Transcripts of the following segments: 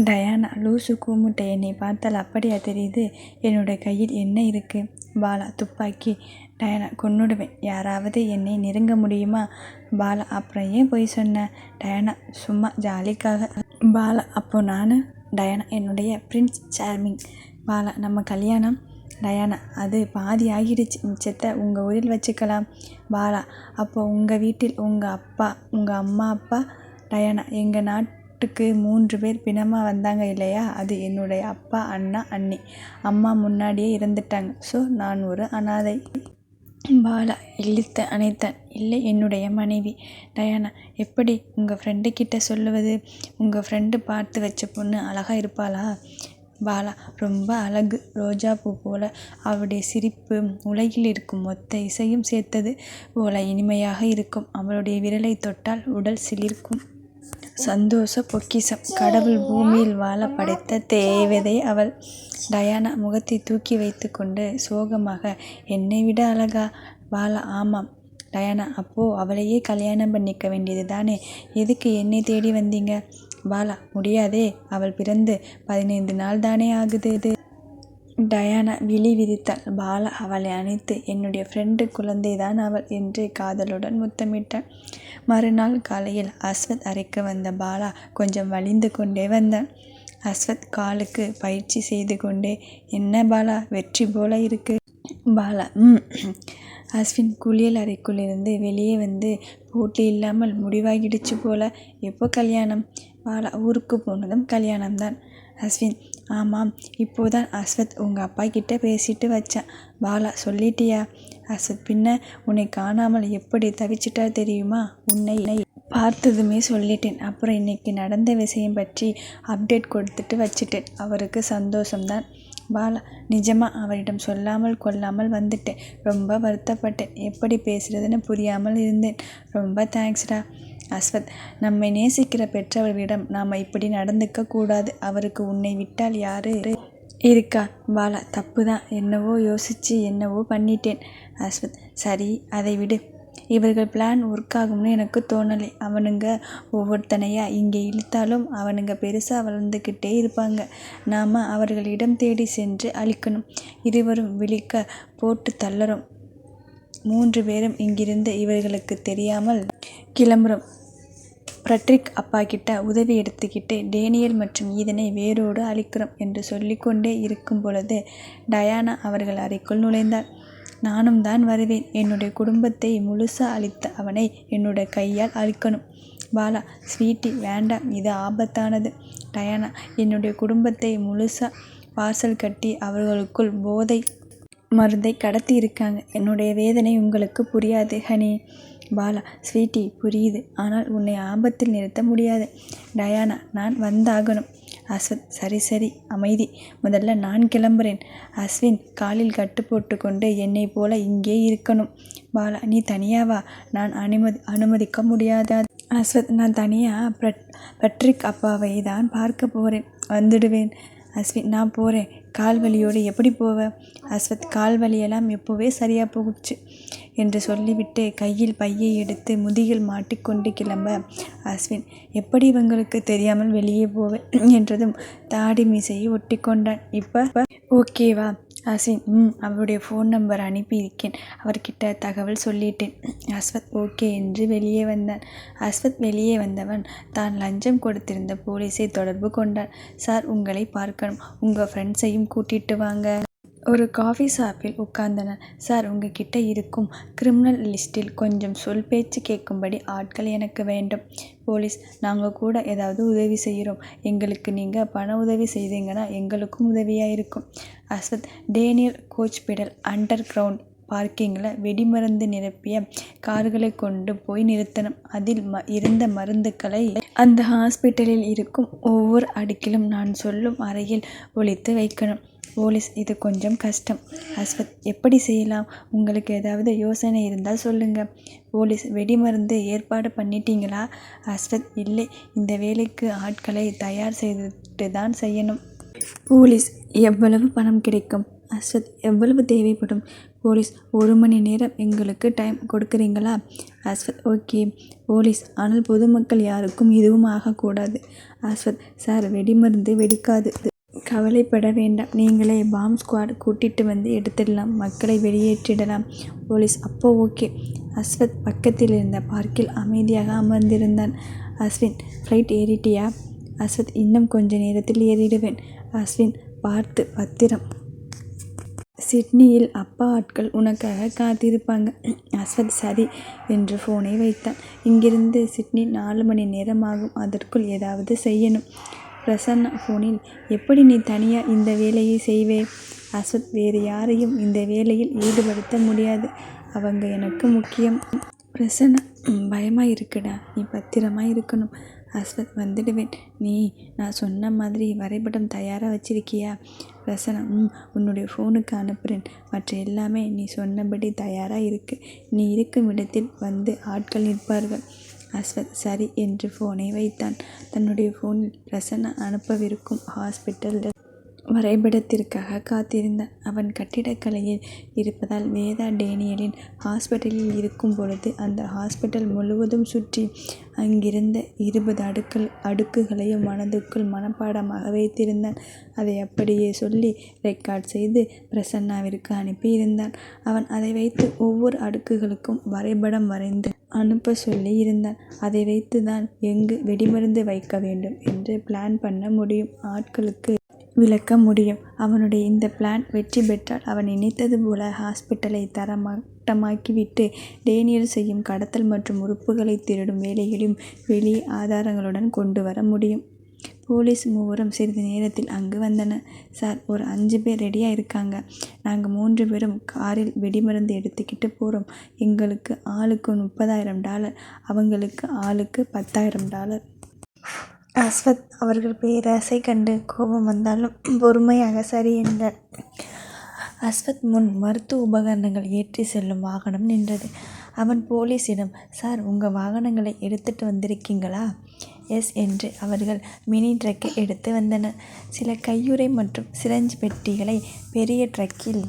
Diana லூசு கூமுட்டை, என்னை பார்த்தால் அப்படியா தெரியுது? என்னோட கையில் என்ன இருக்கு? பாலா துப்பாக்கி. டயானா கொன்னுடுவேன். யாராவது என்னை நெருங்க முடியுமா? பாலா அப்புறம் ஏன் பொய் சொன்ன? டயானா சும்மா ஜாலிக்காக. பாலா அப்போ நான்? டயானா என்னுடைய பிரின்ஸ் சார்மிங். பாலா நம்ம கல்யாணம்? டயானா அது பாதி ஆகிடுச்சு, மிச்சத்தை உங்கள் ஊரில் வச்சுக்கலாம். பாலா அப்போ உங்கள் வீட்டில் உங்கள் அம்மா அப்பா? டயானா எங்கள் நாட்டுக்கு 3 பேர் பிணமாக வந்தாங்க இல்லையா, அது என்னுடைய அப்பா, அண்ணா, அண்ணி. அம்மா முன்னாடியே இறந்துட்டாங்க. ஸோ நான் ஒரு அனாதை. பாலா இழுத்த அணைத்தான். இல்லை, என்னுடைய மனைவி. டயானா எப்படி உங்கள் ஃப்ரெண்டுக்கிட்ட சொல்லுவது? உங்கள் ஃப்ரெண்டு பார்த்து வச்ச பொண்ணு அழகாக இருப்பாளா? பாலா ரொம்ப அழகு, ரோஜா பூ போல. அவளுடைய சிரிப்பு உலகில் இருக்கும் மொத்த இசையும் சேர்த்தது போல இனிமையாக இருக்கும். அவளுடைய விரலை தொட்டால் உடல் சிலிர்க்கும். சந்தோஷ பொக்கிஷம். கடவுள் பூமியில் வாழ படைத்த தேவதை அவள். டயானா முகத்தை தூக்கி வைத்து கொண்டு சோகமாக, என்னை விட அழகா? பாலா ஆமாம். டயானா அப்போ அவளையே கல்யாணம் பண்ணிக்க வேண்டியது தானே, எதுக்கு என்னை தேடி வந்தீங்க? பாலா முடியாதே, அவள் பிறந்து 15 நாள் தானே ஆகுது. டயானா விழி விரித்தாள். பாலா அவளை அணைத்து, என்னுடைய ஃப்ரெண்டு குழந்தைதான் அவள் என்று காதலுடன் முத்தமிட்டான். மறுநாள் காலையில் அஸ்வத் அறைக்கு வந்த பாலா கொஞ்சம் வலிந்து கொண்டே வந்தான். அஸ்வத் காலுக்கு பயிற்சி செய்து கொண்டே, என்ன பாலா வெற்றி போல இருக்கு? பாலா அஸ்வின் குளியல் அறைக்குள்ளிருந்து வெளியே வந்து, போட்டி இல்லாமல் முடிவாகிடுச்சு போல, எப்போ கல்யாணம்? பாலா ஊருக்கு போனதும் கல்யாணம்தான். அஸ்வின் ஆமாம், இப்போதான் அஸ்வத் உங்கள் அப்பா கிட்ட பேசிட்டு வச்சான். பாலா சொல்லிட்டியா? அஸ்வத் பின்ன உன்னை காணாமல் எப்படி தவிச்சிட்டா தெரியுமா? உன்னை பார்த்ததுமே சொல்லிட்டேன். அப்புறம் இன்னைக்கு நடந்த விஷயம் பற்றி அப்டேட் கொடுத்துட்டு வச்சிட்டேன். அவருக்கு சந்தோஷம்தான். பாலா நிஜமா? அவரிடம் சொல்லாமல் கொள்ளாமல் வந்துட்டேன். ரொம்ப வருத்தப்பட்டேன். எப்படி பேசுறதுன்னு புரியாமல் இருந்தேன். ரொம்ப தேங்க்ஸ்டா. அஸ்வத் நம்மை நேசிக்கிற பெற்றவர்களிடம் நாம் இப்படி நடந்துக்க கூடாது. அவருக்கு உன்னை விட்டால் யாரு இருக்கா? பாலா தப்பு தான், என்னவோ யோசிச்சு என்னவோ பண்ணிட்டேன். அஸ்வத் சரி, அதை விடு. இவர்கள் பிளான் ஒர்க் ஆகும்னு எனக்கு தோணலை. அவனுங்க ஒவ்வொருத்தனையா இங்கே இழுத்தாலும் அவனுங்க பெருசாக வளர்ந்துக்கிட்டே இருப்பாங்க. நாம் அவர்களிடம் தேடி சென்று அழிக்கணும். இருவரும் விழிக்க போட்டு தள்ளறோம். 3 பேரும் இங்கிருந்து இவர்களுக்கு தெரியாமல் கிளம்புறோம். பட்ரிக் அப்பா கிட்ட உதவி எடுத்துக்கிட்டு டேனியல் மற்றும் ஈதனை வேரோடு அழிக்கிறோம் என்று சொல்லிக்கொண்டே இருக்கும் பொழுது டயானா அவர்கள் அறைக்குள் நுழைந்தாள். நானும் தான் வருவேன். என்னுடைய குடும்பத்தை முழுசா அழித்த அவனை என்னுடைய கையால் அழிக்கணும். பாலா ஸ்வீட்டி வேண்டாம், இது ஆபத்தானது. டயானா என்னுடைய குடும்பத்தை முழுசா பார்சல் கட்டி அவர்களுக்குள் போதை மருந்தை கடத்தி இருக்காங்க. என்னுடைய வேதனை உங்களுக்கு புரியாது ஹனி. பாலா ஸ்வீட்டி புரியுது, ஆனால் உன்னை ஆபத்தில் நிறுத்த முடியாது. டயானா நான் வந்தாகணும். அஸ்வத் சரி சரி, அமைதி. முதல்ல நான் கிளம்புறேன். அஸ்வின் காலில் கட்டு போட்டு கொண்டு என்னை போல இங்கே இருக்கணும். பாலா நீ தனியாவா? நான் அனுமதிக்க முடியாத. அஸ்வத் நான் தனியாக பட்ரிக் அப்பாவை தான் பார்க்க போகிறேன். வந்துடுவேன். அஸ்வின் நான் போகிறேன். கால் வலியோடு எப்படி போவ? அஸ்வத் கால் வலியெல்லாம் எப்போவே சரியாக போகுச்சு என்று சொல்லிவிட்டு கையில் பையை எடுத்து முதுகில் மாட்டிக்கொண்டு கிளம்ப, அஸ்வின் எப்படி இவங்களுக்கு தெரியாமல் வெளியே போவேன் என்றதும் தாடி மீசையை ஒட்டி கொண்டான். இப்போ ஓகேவா? அஸ்வின் அவருடைய ஃபோன் நம்பர் அனுப்பி இருக்கேன், அவர்கிட்ட தகவல் சொல்லிட்டேன். அஸ்வத் ஓகே என்று வெளியே வந்தான். அஸ்வத் வெளியே வந்தவன் தான் லஞ்சம் கொடுத்திருந்த போலீஸை தொடர்பு கொண்டான். சார் உங்களை பார்க்கணும், உங்கள் ஃப்ரெண்ட்ஸையும் கூட்டிட்டு வாங்க. ஒரு காஃபி ஷாப்பில் உட்கார்ந்தனர். சார் உங்ககிட்ட இருக்கும் கிரிமினல் லிஸ்டில் கொஞ்சம் சொல் பேச்சு கேட்கும்படி ஆட்கள் எனக்கு வேண்டும். போலீஸ் நாங்கள் கூட ஏதாவது உதவி செய்கிறோம். எங்களுக்கு நீங்கள் பண உதவி செய்தீங்கன்னா எங்களுக்கும் உதவியாக இருக்கும். அஸ்வத் டேனியல் கோச்பெடல் அண்டர் கிரவுண்ட் பார்க்கிங்கில் வெடிமருந்து நிரப்பிய கார்களை கொண்டு போய் நிறுத்தணும். அதில் இருந்த மருந்துகளை அந்த ஹாஸ்பிட்டலில் இருக்கும் ஒவ்வொரு அடுக்கிலும் நான் சொல்லும் அறையில் ஒளித்து வைக்கணும். போலீஸ் இது கொஞ்சம் கஷ்டம். அஸ்வத் எப்படி செய்யலாம்? உங்களுக்கு ஏதாவது யோசனை இருந்தால் சொல்லுங்கள். போலீஸ் வெடிமருந்து ஏற்பாடு பண்ணிட்டீங்களா? அஸ்வத் இல்லை, இந்த வேலைக்கு ஆட்களை தயார் செய்துட்டு தான் செய்யணும். போலீஸ் எவ்வளவு பணம் கிடைக்கும்? அஸ்வத், எவ்வளவு தேவைப்படும்? போலீஸ், 1 மணி நேரம் எங்களுக்கு டைம் கொடுக்குறீங்களா? அஸ்வத், ஓகே போலீஸ், ஆனால் பொதுமக்கள் யாருக்கும் எதுவும் ஆகக்கூடாது. அஸ்வத், சார், வெடிமருந்து வெடிக்காது, கவலைப்பட வேண்டாம். நீங்களே பாம் ஸ்குவாட் கூட்டிட்டு வந்து எடுத்துடலாம், மக்களை வெளியேற்றிடலாம். போலீஸ், அப்போ ஓகே. அஸ்வத் பக்கத்தில் இருந்த பார்க்கில் அமைதியாக அமர்ந்திருந்தான். அஸ்வின், ஃப்ளைட் ஏறிட்டியா? அஸ்வத், இன்னும் கொஞ்ச நேரத்தில் ஏறிடுவேன். அஸ்வின், பார்த்து பத்திரம். சிட்னியில் அப்பா ஆட்கள் உனக்காக காத்திருப்பாங்க. அஸ்வத் சரி என்று ஃபோனை வைத்தான். இங்கிருந்து சிட்னி 4 மணி நேரம் ஆகும், அதற்குள் ஏதாவது செய்யணும். பிரசன்னா ஃபோனில், எப்படி நீ தனியா இந்த வேலையை செய்வே? அஸ்வத், வேறு யாரையும் இந்த வேலையில் ஈடுபடுத்த முடியாது, அவங்க எனக்கு முக்கியம். பிரசன்னா, பயமாக இருக்குடா, நீ பத்திரமா இருக்கணும். அஸ்வத், வந்துடுவேன். நீ நான் சொன்ன மாதிரி வரைபடம் தயாராக வச்சிருக்கியா? பிரசன்னா, உன்னுடைய ஃபோனுக்கு அனுப்புகிறேன். மற்ற எல்லாமே நீ சொன்னபடி தயாராக இருக்கு. நீ இருக்கும் இடத்தில் வந்து ஆட்கள் நிற்பார்கள். அஸ்வத் சரி என்று ஃபோனை வைத்தான். தன்னுடைய ஃபோனில் பிரசன்னா அனுப்பவிருக்கும் ஹாஸ்பிட்டல் வரைபடத்திற்காக காத்திருந்தான். அவன் கட்டிடக்கலையில் இருப்பதால் வேதா டேனியலின் ஹாஸ்பிட்டலில் இருக்கும் பொழுது அந்த ஹாஸ்பிட்டல் முழுவதும் சுற்றி அங்கிருந்த 20 அடுக்குகளையும் மனதுக்குள் மனப்பாடமாக வைத்திருந்தான். அதை அப்படியே சொல்லி ரெக்கார்ட் செய்து பிரசன்னாவிற்கு அனுப்பியிருந்தான். அவன் அதை வைத்து ஒவ்வொரு அடுக்குகளுக்கும் வரைபடம் வரைந்து அனுப்ப சொல்லி இருந்தான். அதை வைத்து தான் எங்கு வெடிமருந்து வைக்க வேண்டும் என்று பிளான் பண்ண முடியும், ஆட்களுக்கு விளக்க முடியும். அவனுடைய இந்த பிளான் வெற்றி பெற்றால் அவன் நினைத்தது போல ஹாஸ்பிட்டலை தரமட்டமாக்கிவிட்டு டேனியல் செய்யும் கடத்தல் மற்றும் உறுப்புகளை திருடும் வேலைகளையும் வெளி ஆதாரங்களுடன் கொண்டு வர முடியும். போலீஸ் 3 சிறிது நேரத்தில் அங்கு வந்தனர். சார், ஒரு 5 பேர் ரெடியாக இருக்காங்க. நாங்கள் 3 பேரும் காரில் வெடிமருந்து எடுத்துக்கிட்டு போகிறோம். எங்களுக்கு ஆளுக்கு $30,000, அவங்களுக்கு ஆளுக்கு $10,000. அஸ்வத் அவர்கள் பேராசை கண்டு கோபம் வந்தாலும் பொறுமையாக சரி என்றார். அஸ்வத் முன் மருத்துவ உபகரணங்கள் ஏற்றி செல்லும் வாகனம் நின்றது. அவன் போலீஸிடம், சார், உங்கள் வாகனங்களை எடுத்துட்டு வந்திருக்கீங்களா? எஸ் என்று அவர்கள் மினி ட்ரக்கை எடுத்து வந்தனர். சில கையுறை மற்றும் சிரஞ்ச் பெட்டிகளை பெரிய ட்ரக்கில்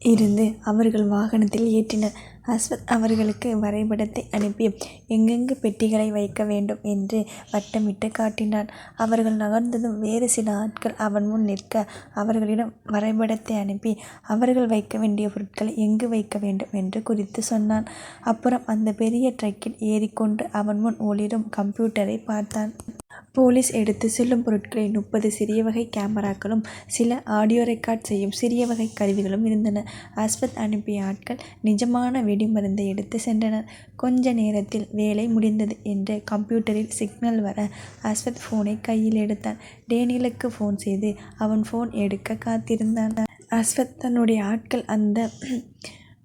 இருந்து அவர்கள் வாகனத்தில் ஏற்றினர். அஸ்வத் அவர்களுக்கு வரைபடத்தை அனுப்பி எங்கெங்கு பெட்டிகளை வைக்க வேண்டும் என்று வட்டமிட்டு காட்டினான். அவர்கள் நகர்ந்ததும் வேறு சில ஆட்கள் அவன் முன் நிற்க அவர்களிடம் வரைபடத்தை அனுப்பி அவர்கள் வைக்க வேண்டிய பொருட்களை எங்கு வைக்க வேண்டும் என்று குறித்து சொன்னான். அப்புறம் அந்த பெரிய ட்ரக்கில் ஏறிக்கொண்டு அவன் முன் ஒளிரும் கம்ப்யூட்டரை பார்த்தான். போலீஸ் எடுத்து செல்லும் பொருட்களில் 30 சிறிய வகை கேமராக்களும் சில ஆடியோ ரெக்கார்ட் செய்யும் சிறிய வகை கருவிகளும் இருந்தன. அஸ்வத் அனுப்பிய ஆட்கள் நிஜமான வெடிமருந்தை எடுத்து சென்றனர். கொஞ்ச நேரத்தில் வேலை முடிந்தது என்று கம்ப்யூட்டரில் சிக்னல் வர அஸ்வத் ஃபோனை கையில் எடுத்தான். டேனியலுக்கு ஃபோன் செய்து அவன் ஃபோன் எடுக்க காத்திருந்தான். அஸ்வத் தன்னுடைய ஆட்கள் அந்த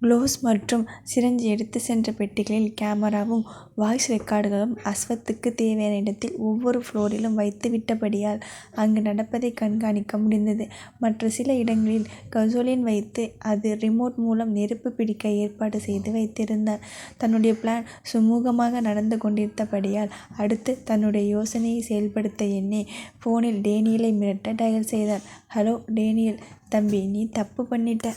குளோவ்ஸ் மற்றும் சிரஞ்ச் எடுத்து சென்ற பெட்டிகளில் கேமராவும் வாய்ஸ் ரெக்கார்டுகளும் அஸ்வத்துக்கு தேவையான இடத்தில் ஒவ்வொரு ஃப்ளோரிலும் வைத்து விட்டபடியால் அங்கு நடப்பதை கண்காணிக்க முடிந்தது. மற்ற சில இடங்களில் கசோலின் வைத்து அது ரிமோட் மூலம் நெருப்பு பிடிக்க ஏற்பாடு செய்து வைத்திருந்தான். தன்னுடைய பிளான் சுமூகமாக நடந்து கொண்டிருந்தபடியால் அடுத்து தன்னுடைய யோசனையை செயல்படுத்த எண்ணி ஃபோனில் டேனியலை மிரட்ட டயல் செய்தான். ஹலோ டேனியல், தம்பி, நீ தப்பு பண்ணிட்ட.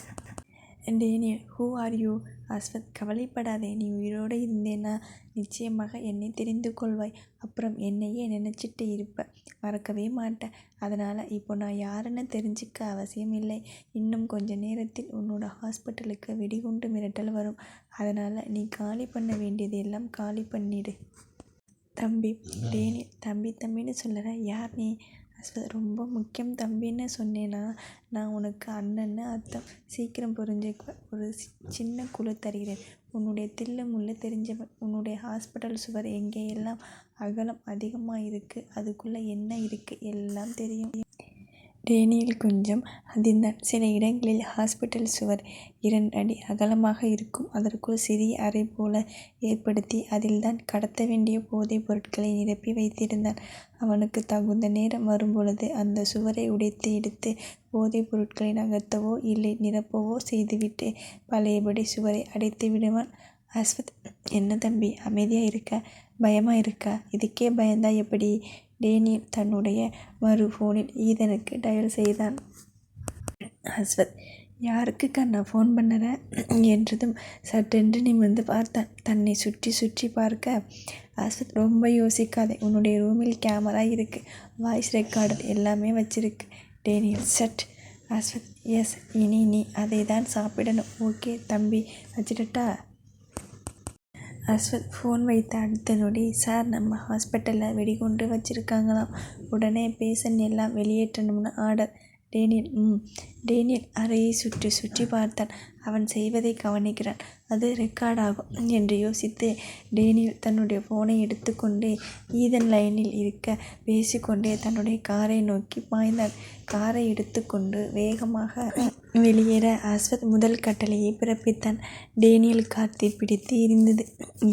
Daniel, who are you? Ashwath, கவலைப்படாதே, நீ உயிரோடு இருந்தேன்னா நிச்சயமாக என்னை தெரிந்து கொள்வாய். அப்புறம் என்னையே நினச்சிட்டு இருப்ப, மறக்கவே மாட்டேன். அதனால் இப்போ நான் யாருன்னு தெரிஞ்சிக்க அவசியம் இல்லை. இன்னும் கொஞ்ச நேரத்தில் உன்னோட ஹாஸ்பிட்டலுக்கு வெடிகுண்டு மிரட்டல் வரும். அதனால் நீ காலி பண்ண வேண்டியது எல்லாம் காலி பண்ணிடு. தம்பி. டேனியல், தம்பி தம்பின்னு சொல்லுற, யார் நீ? அஸ்வத், ரொம்ப முக்கியம். தம்பின்னு சொன்னேன்னா நான் உனக்கு அண்ணன்னு அர்த்தம். சீக்கிரம் புரிஞ்சுக்குவ. ஒரு சின்ன குழு தருகிறேன். உன்னுடைய தில்லு முள்ளு தெரிஞ்சவன். உன்னுடைய ஹாஸ்பிட்டல் சுவர் எங்கேயெல்லாம் அகலம் அதிகமாக இருக்குது, அதுக்குள்ளே என்ன இருக்குது, எல்லாம் தெரியும். டேனியல் கொஞ்சம் அதிர்ந்தான். சில இடங்களில் ஹாஸ்பிட்டல் சுவர் 2 அடி அகலமாக இருக்கும். அதற்குள் சிறிய அறை போல ஏற்படுத்தி அதில்தான் கடத்த வேண்டிய போதைப் பொருட்களை நிரப்பி வைத்திருந்தான். அவனுக்கு தகுந்த நேரம் வரும்பொழுது அந்த சுவரை உடைத்து எடுத்து போதைப் பொருட்களை நகர்த்தவோ இல்லை நிரப்பவோ செய்துவிட்டு பழையபடி சுவரை அடைத்து விடுவான். அஸ்வத், என்ன தம்பி அமைதியாக இருக்க? பயமாக இருக்கா? இதுக்கே பயந்தா எப்படி? டேனியல் தன்னுடைய மறு ஃபோனில் ஈதனுக்கு டயல் செய்தான். அஸ்வத், யாருக்குக்கா நான் ஃபோன் பண்ணுறேன் என்றதும் சட்டென்று நிமிர்ந்து பார்த்தான். தன்னை சுற்றி சுற்றி பார்க்க, அஸ்வத் ரொம்ப யோசிக்காதே, உன்னுடைய ரூமில் கேமரா இருக்குது, வாய்ஸ் ரெக்கார்டர் எல்லாமே வச்சிருக்கு. டேனியல் சட். அஸ்வத் எஸ், இனி நீ அதை தான் சாப்பிடணும். ஓகே தம்பி, வச்சிடட்டா? அஸ்வத் ஃபோன் வைத்த அடுத்த நொடி, சார் நம்ம ஹாஸ்பிட்டலில் வெடிகுண்டு வச்சிருக்காங்களாம், உடனே பேஷண்ட் எல்லாம் வெளியேற்றணும்னு ஆர்டர். டேனியல் டேனியல் அறையை சுற்றி சுற்றி பார்த்தான். அவன் செய்வதை கவனிக்கிறான். அது ரெக்கார்ட் ஆகும் என்று யோசித்து டேனியல் தன்னுடைய ஃபோனை எடுத்துக்கொண்டு ஈதன் லைனில் இருக்க பேசிக்கொண்டே தன்னுடைய காரை நோக்கி பாய்ந்தான். காரை எடுத்துக்கொண்டு வேகமாக வெளியேற அஸ்வத் முதல் கட்டளையை பிறப்பித்தான். டேனியல் கார் பிடித்து எரிந்தது.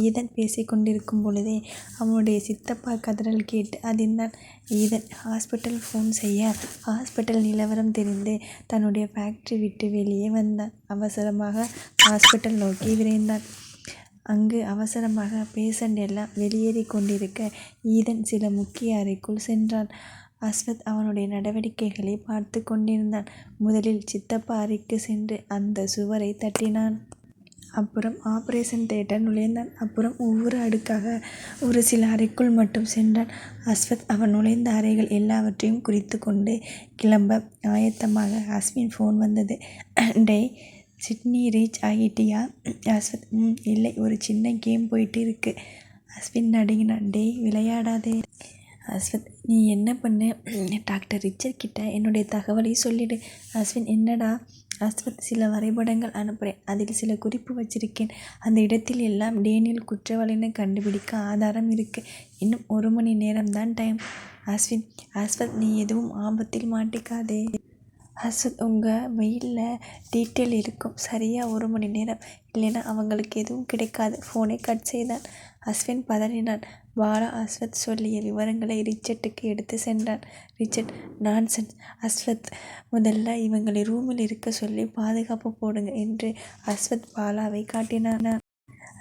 ஈதன் பேசிக்கொண்டிருக்கும் பொழுதே அவனுடைய சித்தப்பா கதறல் கேட்டு அதிர்ந்தான். ஈதன் ஹாஸ்பிட்டல் ஃபோன் செய்ய ஹாஸ்பிட்டல் நிலவரம் தெரிந்து தன்னுடைய ஃபேக்டரி விட்டு வெளியே வந்தான். அவசரமாக ஹாஸ்பிட்டல் நோக்கி விரைந்தான். அங்கு அவசரமாக பேஷண்ட் எல்லாம் வெளியேறி கொண்டிருக்க ஈதன் சில முக்கிய அறைக்குள் சென்றான். அஸ்வத் அவனுடைய நடவடிக்கைகளை பார்த்து கொண்டிருந்தான். முதலில் சித்தப்பா அறைக்கு சென்று அந்த சுவரை தட்டினான். அப்புறம் ஆபரேஷன் தியேட்டர் நுழைந்தான். அப்புறம் ஒவ்வொரு அடுக்காக ஒரு சில அறைக்குள் மட்டும் சென்றான். அஸ்வத் அவன் நுழைந்த அறைகள் எல்லாவற்றையும் குறித்து கொண்டு கிளம்ப ஆயத்தமாக அஸ்வின் ஃபோன் வந்தது. டேய், சிட்னி ரீச் ஆகிட்டியா? அஸ்வத் இல்லை, ஒரு சின்ன கேம் போயிட்டு இருக்கு. அஸ்வின் நடுங்கினான். டேய், விளையாடாதே. அஸ்வத் நீ என்ன பண்ணு, டாக்டர் ரிச்சர்ட் கிட்ட என்னுடைய தகவலை சொல்லிடு. அஸ்வின் என்னடா? அஸ்வத் சில வரைபடங்கள் அனுப்புகிறேன், அதில் சில குறிப்பு வச்சிருக்கேன். அந்த இடத்தில் எல்லாம் டேனியல் குற்றவாளின்னு கண்டுபிடிக்க ஆதாரம் இருக்குது. இன்னும் 1 மணி நேரம்தான் டைம். அஸ்வத் நீ எதுவும் ஆபத்தில் மாட்டிக்காதே. அஸ்வத் உங்கள் மெயிலில் டீட்டெயில் இருக்கும், சரியாக 1 மணி நேரம், இல்லைன்னா அவங்களுக்கு எதுவும் கிடைக்காது. ஃபோனை கட் செய்தான். அஸ்வின் பதறினான். பாலா அஸ்வத் சொல்லிய விவரங்களை ரிச்சர்ட்டுக்கு எடுத்து சென்றான். ரிச்சர்ட் நான்சென்ஸ் அஸ்வத், முதல்ல இவங்களை ரூமில் இருக்க சொல்லி பாதுகாப்பு போடுங்க என்று அஸ்வத் பாலாவை காட்டினான்.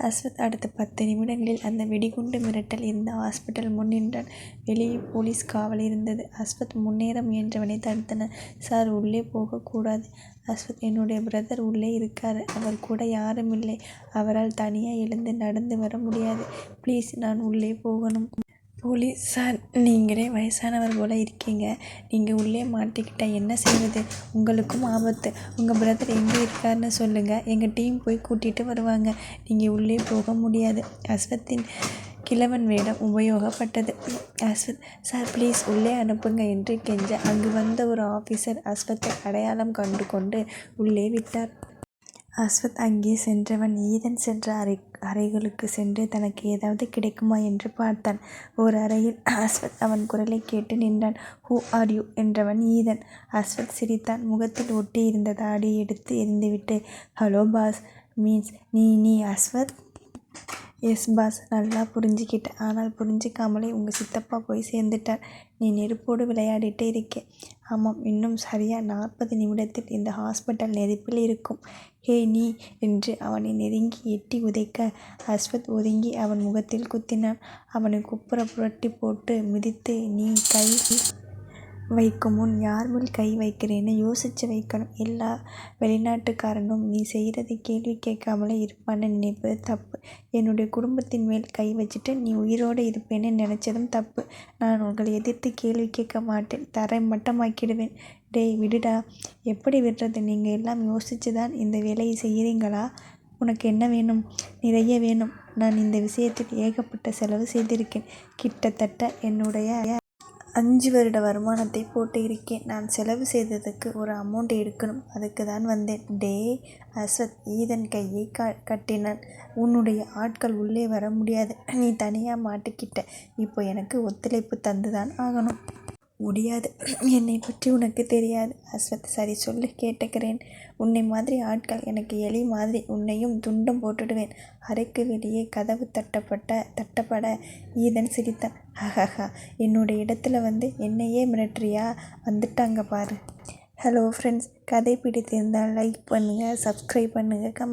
அஸ்வத் அடுத்த 10 நிமிடங்களில் அந்த வெடிகுண்டு மிரட்டல் இருந்த ஹாஸ்பிட்டல் முன் நின்றான். வெளியே போலீஸ் காவல் இருந்தது. அஸ்வத் முன்னேற முயன்றவனை தடுத்தனர். சார், உள்ளே போகக்கூடாது. அஸ்வத் என்னுடைய பிரதர் உள்ளே இருக்காரு, அவர் கூட யாரும் இல்லை, அவரால் தனியாக எழுந்து நடந்து வர முடியாது, ப்ளீஸ் நான் உள்ளே போகணும். போலீஸ் சார், நீங்களே வயசானவர் போல இருக்கீங்க, நீங்கள் உள்ளே மாட்டிக்கிட்டா என்ன செய்வது? உங்களுக்கும் ஆபத்து. உங்கள் பிரதர் எங்கே இருக்காருன்னு சொல்லுங்கள், எங்கள் டீம் போய் கூட்டிகிட்டு வருவாங்க. நீங்கள் உள்ளே போக முடியாது. அஸ்வத்தின் கிழவன் வேடம் உபயோகப்பட்டது. அஸ்வத் சார் ப்ளீஸ் உள்ளே அனுப்புங்க என்று கெஞ்ச அங்கு வந்த ஒரு ஆஃபீஸர் அஸ்வத்தை அடையாளம் கண்டு கொண்டு உள்ளே விட்டார். அஸ்வத் அங்கே சென்றவன் ஈதன் சென்ற அறைகளுக்கு சென்று தனக்கு ஏதாவது கிடைக்குமா என்று பார்த்தான். ஒரு அறையில் அஸ்வத் அவன் குரலை கேட்டு நின்றான். ஹூ ஆர் யூ என்றவன் ஈதன். அஸ்வத் சிரித்தான். முகத்தில் ஒட்டி இருந்த தாடியை எடுத்து எறிந்துவிட்டு, ஹலோ பாஸ், மீன்ஸ் நீ அஸ்வத்? எஸ் பாஸ், நல்லா புரிஞ்சுக்கிட்டேன். ஆனால் புரிஞ்சிக்காமலே உங்கள் சித்தப்பா போய் சேர்ந்துட்டார். நீ நெருப்போடு விளையாடிட்டே இருக்கே. ஆமாம், இன்னும் சரியாக 40 நிமிடத்தில் இந்த ஹாஸ்பிட்டல் நெருப்பில் இருக்கும். ஹே நீ என்று அவனை நெருங்கி எட்டி உதைக்க அஸ்வத் ஒதுங்கி அவன் முகத்தில் குத்தினான். அவனை குப்புற புரட்டி போட்டு மிதித்து, நீ கை வைக்கும் முன் யார் மேல் கை வைக்கிறேன்னு யோசித்து வைக்கணும். எல்லா வெளிநாட்டுக்காரனும் நீ செய்கிறதை கேள்வி கேட்காமலே இருப்பான்னு நினைப்பது தப்பு. என்னுடைய குடும்பத்தின் மேல் கை வச்சுட்டு நீ உயிரோடு இருப்பேன்னு நினச்சதும் தப்பு. நான் உங்களை எதிர்த்து கேள்வி கேட்க மாட்டேன், தரை மட்டமாக்கிடுவேன். டேய் விடுடா. எப்படி விடுறது? நீங்கள் எல்லாம் யோசித்து தான் இந்த வேலையை செய்கிறீங்களா? உனக்கு என்ன வேணும்? நிறைய வேணும். நான் இந்த விஷயத்தில் ஏகப்பட்ட செலவு செய்திருக்கேன். கிட்டத்தட்ட என்னுடைய 5 வருட வருமானத்தை போட்டு இருக்கேன். நான் செலவு செய்ததுக்கு ஒரு அமௌண்ட் எடுக்கணும், அதுக்கு தான் வந்தேன். டே அஸ்வத் ஈதன் கையை கட்டினான். உன்னுடைய ஆட்கள் உள்ளே வர முடியாது, நீ தனியாக மாட்டிக்கிட்ட. இப்போ எனக்கு ஒத்துழைப்பு தந்துதான் ஆகணும். முடியாது, என்னை பற்றி உனக்கு தெரியாது. அஸ்வத் சரி சொல்லு, கேட்டுக்கிறேன். உன்னை மாதிரி ஆட்கள் எனக்கு எலி மாதிரி, உன்னையும் துண்டம் போட்டுடுவேன். அறைக்கு வெளியே கதவு தட்டப்பட ஈதன் சிரித்தான். ஹஹஹா, என்னுடைய இடத்துல வந்து என்னையே மிரட்டுறியா? வந்துட்டாங்க பாரு. ஹலோ ஃப்ரெண்ட்ஸ், கதை பிடித்திருந்தால் லைக் பண்ணுங்கள், சப்ஸ்கிரைப் பண்ணுங்கள், கமெண்ட்